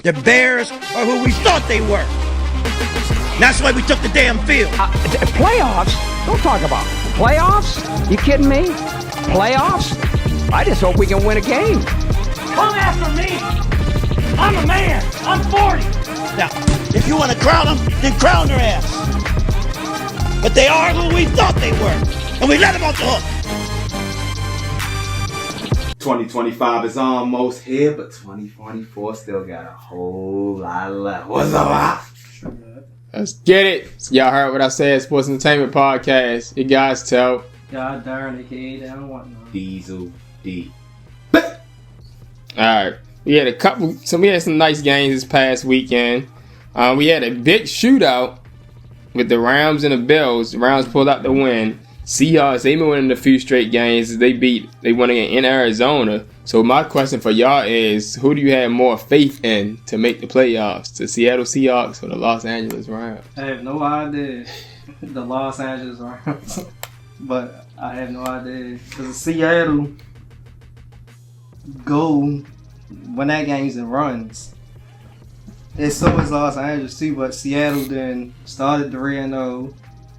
The Bears are who we thought they were. That's why we took the damn field. Playoffs? Don't talk about playoffs. You kidding me? Playoffs? I just hope we can win a game. Come after me. I'm a man. I'm 40. Now, if you want to crown them, then crown their ass. But they are who we thought they were. And we let them off the hook. 2025 is almost here, but 2024 still got a whole lot left. What's up? Let's get it. Y'all heard what I said. Sports Entertainment Podcast. You guys tell. God darn it, kid. I don't want no. Diesel D. Alright. We had we had some nice games this past weekend. We had a big shootout with the Rams and the Bills. The Rams pulled out the win. Seahawks, they've been winning a few straight games. They won again in Arizona. So my question for y'all is, who do you have more faith in to make the playoffs? The Seattle Seahawks or the Los Angeles Rams? I have no idea. The Los Angeles Rams. But I have no idea. Because Seattle go when that game's in runs. And so is Los Angeles too, but Seattle then started 3-0,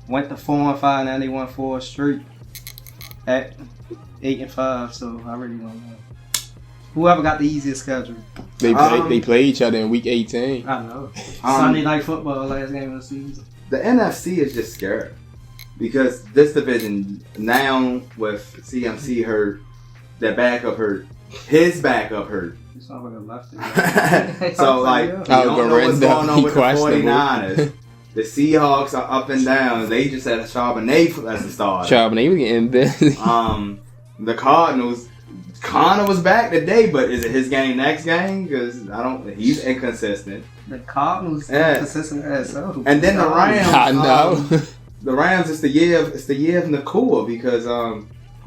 went to 4-5, now they won 4 straight at 8-5. So I really don't know. Whoever got the easiest schedule. They play each other in week 18. I know. Sunday Night Football, last game of the season. The NFC is just scary because this division now with CMC hurt, their backup hurt, his backup hurt. You sound like a lefty. So like, you don't know what's going on with the 49ers. The Seahawks are up and down. They just had a Charbonnet as a starter. Charbonnet was getting busy. The Cardinals. Connor was back today, but is it his game next game? Because he's inconsistent. The Cardinals inconsistent as so. And then the Rams. I know. The Rams, it's the year of Nakua because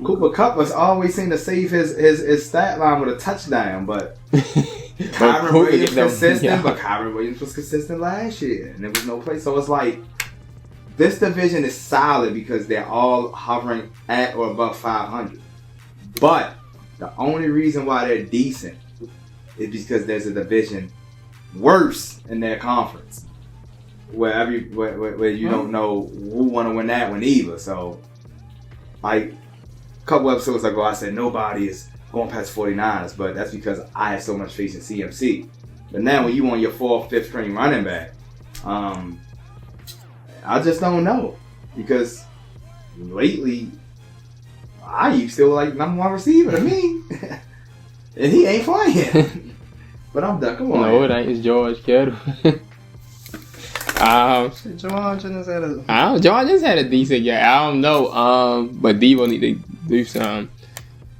Cooper Kupp was always seem to save his stat line with a touchdown, but Kyron Williams consistent, but Kyron Williams was consistent last year, and there was no play. So it's like this division is solid because they're all hovering at or above 500, but the only reason why they're decent is because there's a division worse in their conference where you don't know who want to win that one either. So, like a couple episodes ago, I said nobody is going past 49ers, but that's because I have so much faith in CMC. But now when you on your 4th, 5th string running back, I just don't know because lately. I still like number 1 receiver to me. And he ain't playing. But I'm done. Come on. No, it ain't. It's George Kittle. George just had a decent game. I don't know. But Devo need to do something.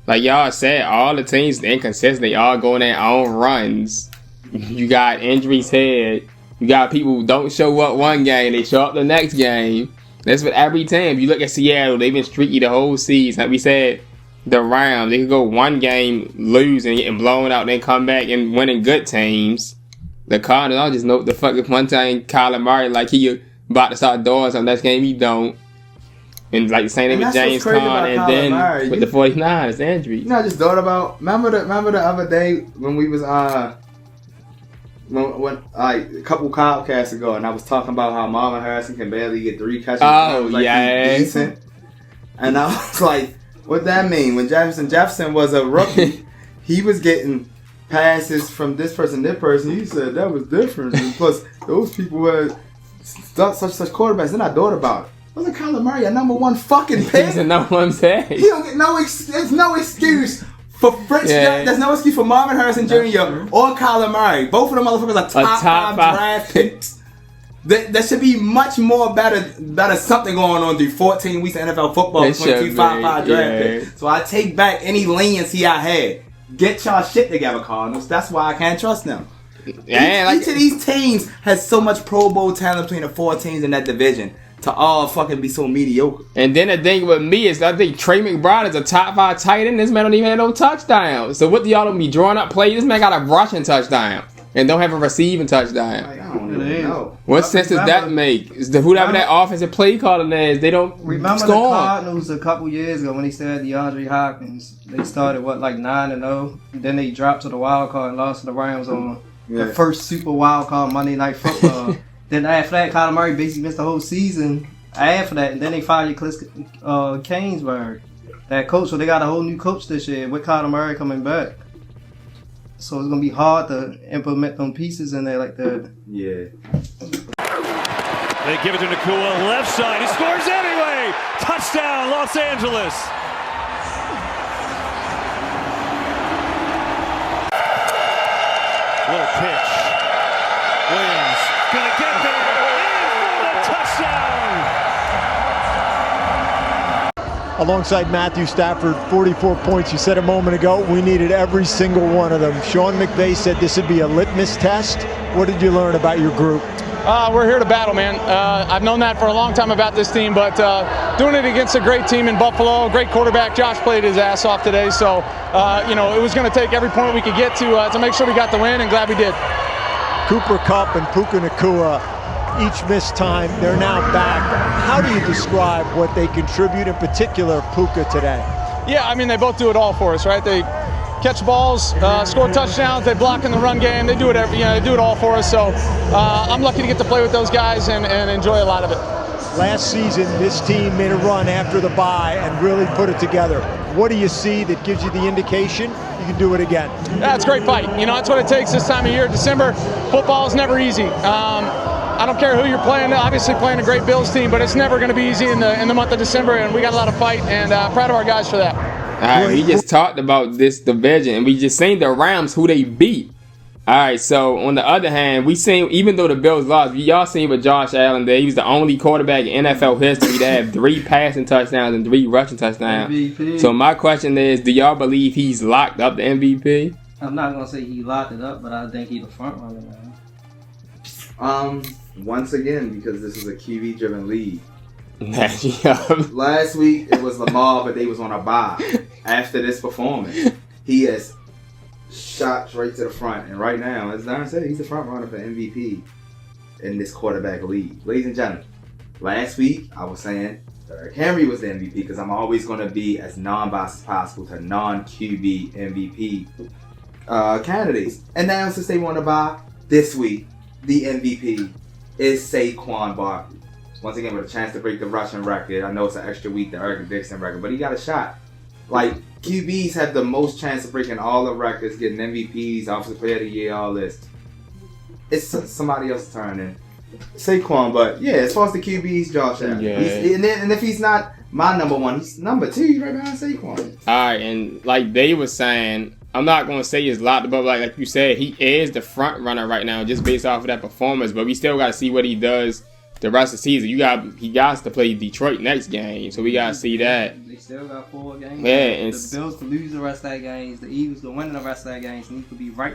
Like y'all said, all the teams inconsistent. They all go on their own runs. You got injuries here. You got people who don't show up one game. They show up the next game. That's what every time. You look at Seattle, they've been streaky the whole season. Like we said, the Rams, they could go one game, lose, and getting blown out, then come back and winning good teams. The Cardinals, I just know what the fuck. If one time Kyler Murray, like he about to start doing something, next game he don't. And like the same thing with James Conner, and then Murray, with the 49ers, the injury. You know, I just thought about, remember the other day when we was, when like a couple podcasts ago, and I was talking about how Marvin Harrison can barely get 3 catches. Oh, like, yeah. Decent. And I was like, what that mean? When Jefferson was a rookie, he was getting passes from this person. He said that was different. And plus, those people had such quarterbacks. Then I thought about it. Wasn't Kyler Murray a number 1 fucking pick? He's a number 1 pick. He don't get there's no excuse. For Fritz, there's no excuse for Marvin Harrison Jr. or Kyler Murray. Both of them motherfuckers are top 5 draft picks. There should be much more better something going on through 14 weeks of NFL football. 22 5 draft picks. So I take back any leniency I had. Get y'all shit together, Cardinals. That's why I can't trust them. Each of these teams has so much Pro Bowl talent between the 4 teams in that division. To all fucking be so mediocre. And then the thing with me is I think Trey McBride is a top 5 tight end. This man don't even have no touchdowns. So what do y'all be drawing up plays? This man got a rushing touchdown and don't have a receiving touchdown. I don't even know. What sense does that make? Is whoever that offensive play calling is, they don't remember score. The Cardinals a couple years ago when they still had DeAndre Hopkins. They started 9-0. Then they dropped to the wild card and lost to the Rams on the first super wild card Monday Night Football. Then after that, Kyler Murray basically missed the whole season. After that, and then they fired Cliff Kingsbury, that coach. So they got a whole new coach this year with Kyler Murray coming back. So it's gonna be hard to implement them pieces in there like that. Yeah. They give it to Nakua, left side. He scores anyway. Touchdown, Los Angeles. Little pitch. Williams gonna get there and for the touchdown. Alongside Matthew Stafford, 44 points. You said a moment ago, we needed every single one of them. Sean McVay said this would be a litmus test. What did you learn about your group? We're here to battle, man. I've known that for a long time about this team, but doing it against a great team in Buffalo, great quarterback. Josh played his ass off today, so it was going to take every point we could get to make sure we got the win, and glad we did. Cooper Kupp and Puka Nacua each missed time. They're now back. How do you describe what they contribute, in particular Puka today? Yeah, I mean, they both do it all for us, right? They catch balls, score touchdowns, they block in the run game, they do it they do it all for us. So I'm lucky to get to play with those guys and enjoy a lot of it. Last season, this team made a run after the bye and really put it together. What do you see that gives you the indication you can do it again? Yeah, it's a great fight. That's what it takes this time of year. December, football is never easy. I don't care who you're playing. Obviously playing a great Bills team, but it's never going to be easy in the month of December, and we got a lot of fight, and proud of our guys for that. All right, we just talked about this division, and we just seen the Rams who they beat. All right, so on the other hand, we seen, even though the Bills lost, y'all seen with Josh Allen there, he was the only quarterback in NFL history to have 3 passing touchdowns and 3 rushing touchdowns. MVP. So my question is, do y'all believe he's locked up the MVP? I'm not gonna say he locked it up, but I think he's the front runner, man. Once again, because this is a QB-driven league. Yeah. Last week it was Lamar, but they was on a bye. After this performance, he has shot straight to the front, and right now, as Darren said, he's the front runner for MVP in this quarterback league. Ladies and gentlemen, last week I was saying Derrick Henry was the MVP because I'm always going to be as non-biased as possible to non-QB MVP candidates. And now, since they want to buy this week, the MVP is Saquon Barkley. Once again, with a chance to break the rushing record. I know it's an extra week, the Eric Dixon record, but he got a shot. Like, QBs have the most chance of breaking all the records, getting MVPs, Offensive Player of the Year, all this. It's somebody else's turn in Saquon, but yeah, as far as the QBs, Josh Allen. Yeah. And if he's not my number one, he's number 2. He's right behind Saquon. All right, and like they were saying, I'm not going to say he's locked, but like you said, he is the front runner right now just based off of that performance, but we still got to see what he does the rest of the season. He got to play Detroit next game, so we got to see that. They still got 4 games. Yeah, and the Bills to lose the rest of that games, the Eagles to win the rest of that games, and he could be right.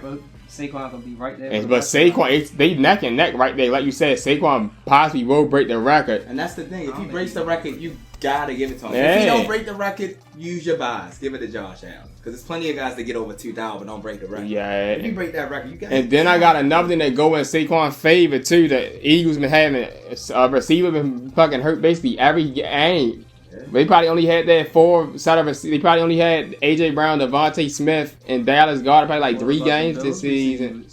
Saquon could be right there. But Saquon, they neck and neck right there. Like you said, Saquon possibly will break the record. And that's the thing. If he breaks the record, you gotta give it to him. Yeah. If he don't break the record, use your bias. Give it to Josh Allen. Because there's plenty of guys that get over 2,000 but don't break the record. Yeah. If you break that record, you got. And then I got another thing that go in Saquon's favor too. The Eagles been having a receiver been fucking hurt basically every game. Yeah. They probably only had that 4 side of receivers. They probably only had AJ Brown, Devontae Smith, and Dallas Goedert probably like 3 games this season.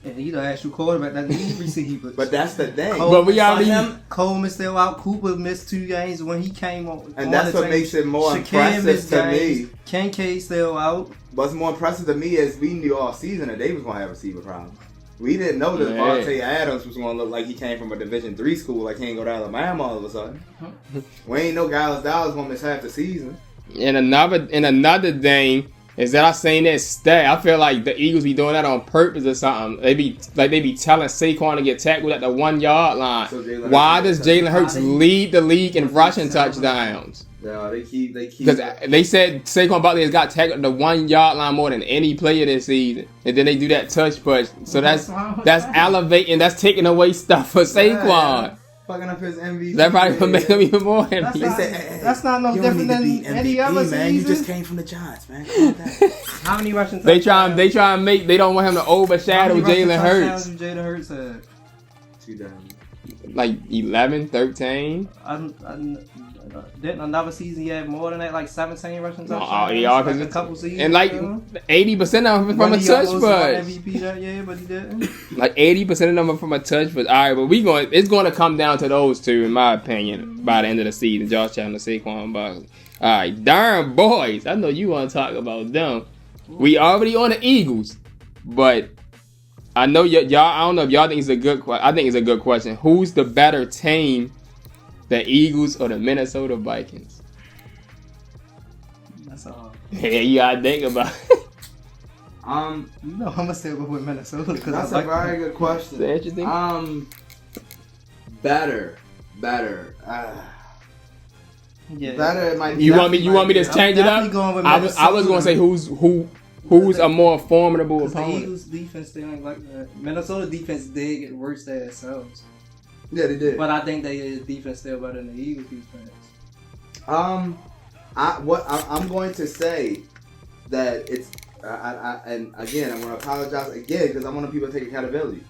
And he's the actual quarterback that needs receivers. But that's the thing. But we already Coleman's still out. Cooper missed 2 games when he came on. And that's what makes it more impressive to me. Kincaid still out. What's more impressive to me is we knew all season that they was gonna have receiver problems. We didn't know that Devontae Adams was gonna look like he came from a Division III school, like he ain't go to Alabama all of a sudden. We ain't know Dallas was gonna miss half the season. And another thing is that I seen that stat. I feel like the Eagles be doing that on purpose or something. They be telling Saquon to get tackled at the 1-yard line. So why does Jalen Hurts lead the league in rushing touchdowns? No, they keep. Because they said Saquon Barkley has got tackled at the 1-yard line more than any player this season, and then they do that touch push. So that's elevating. That's taking away stuff for Saquon. Yeah. Fucking up his MVP. That probably would make him even more MVP. That's not no different than any other season. You just came from the Giants, man. Come on, how many rushing touchdowns? They try and make. They don't want him to overshadow Jalen Hurts. Jalen Hurts had 2 down. Like 11, 13. Didn't another season he had more than that, like 17 rushing touchdowns? Like a couple seasons. And like 80% of them from a touch push. MVP that year, but he didn't. Like 80% of them are from a touch push. All right, but it's going to come down to those two, in my opinion, by the end of the season. Josh Allen and Saquon Barkley. All right, darn boys. I know you want to talk about them. We already on the Eagles, but I know y'all. I don't know if y'all think it's a good question. I think it's a good question. Who's the better team, the Eagles or the Minnesota Vikings? That's all. Yeah, you gotta think about it. I'm gonna still go with Minnesota because That's a very good question. It's interesting. Better. Yeah. Better. You want me to change it up? I was gonna say who's a more formidable The opponent. Eagles defense, they ain't like that. Minnesota defense did get worse than themselves. Yeah, they did. But I think their defense still better than the Eagles defense. I'm going to say that it's and again I'm going to apologize again because I want people to take accountability.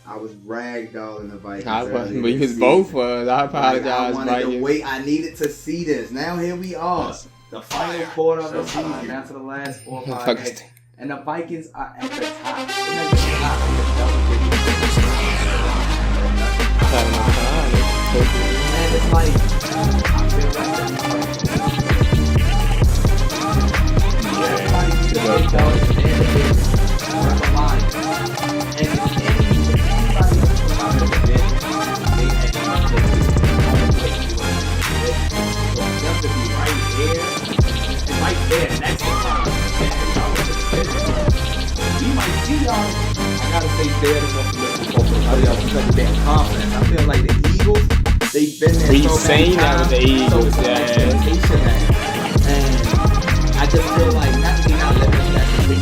I was ragdolling the Vikings. We was both was. I apologize. I needed to see this. Now here we are, the final quarter of the season, down to the last 4 or 5 games, and the Vikings are at the top. And it's like I feel like I feel like the Eagles, they've been there We've so many seen that with the times, Eagles, so yeah. expectation now. And I just feel like not letting them that they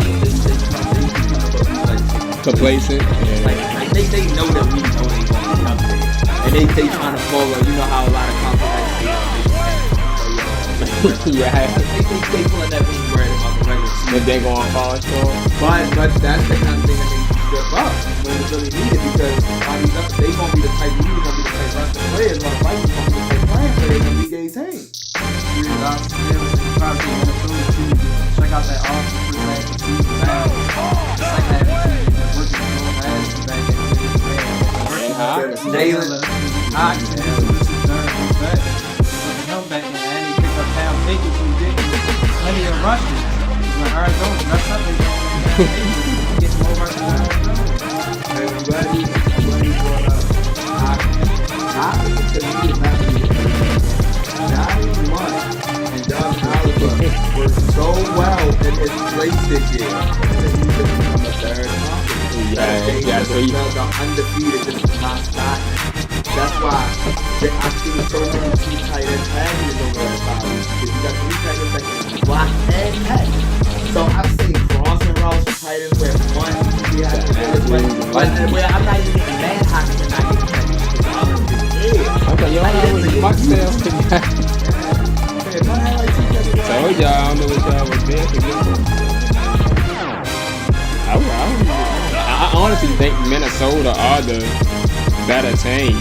Complacent. like they know that we know they gonna be up there, and they trying to follow. You know how a lot of compliments Yeah. they pulling that big bread about the regular season. But they going fall short. But that's the kind of thing that makes you step up when it's really needed because they gonna be the type of gonna be the type of rushing players, while the Vikings gonna be the type of playing players when we get 18. Check out that awesome free last season. It's like that working so fast back in the day. Back in and he picked up Cam Akers who did plenty of rushes. When Aaron Jones messed up, they get more rushes than Aaron Jones. I'm glad he brought up Hopkins to me is not really Johnny Munn and Doug Oliver were so well in his place this year that he should become a third confidence. I'm undefeated. This is my spot. That's why I've seen so many two tight end packages over that time. Because you got 3 tight ends that can block and catch. So I've seen crossing routes for tight ends where one where I'm not even getting mad Hopkins and not getting catches. Because all of them is Okay, y'all know what Foxtail. Told y'all, I don't know what y'all was there to get. I honestly think Minnesota are the better team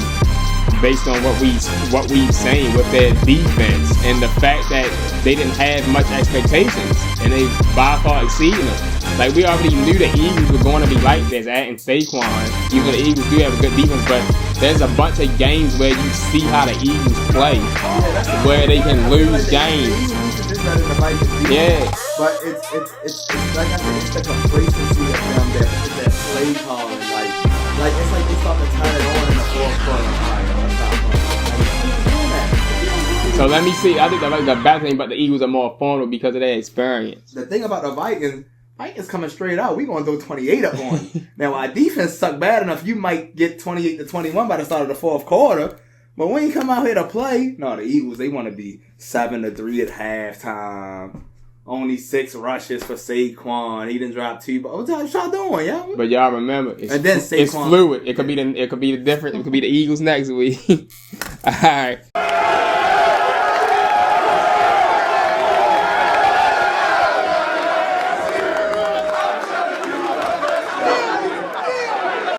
based on what we've seen with their defense and the fact that they didn't have much expectations and they by far exceeded them. Like we already knew the Eagles were going to be like this, adding Saquon. Even the Eagles do have a good defense, but there's a bunch of games where you see how the Eagles play, where they can lose games. Yeah. But it's like I said, it's the complacency of them that play calling, like it's like they start to turn it on in the fourth quarter. So let me see. I think the bad thing about the Eagles are more formidable because of their experience. The thing about the Vikings coming straight out. We gonna throw 28 up on you. Now our defense suck bad enough. You might get 28-21 by the start of the fourth quarter. But when you come out here to play, no, the Eagles, they want to be 7-3 at halftime. Only 6 rushes for Saquon. He didn't drop 2. But what y'all doing, yeah? But y'all remember, it's fluid. It could be the different. It could be the Eagles next week. All right.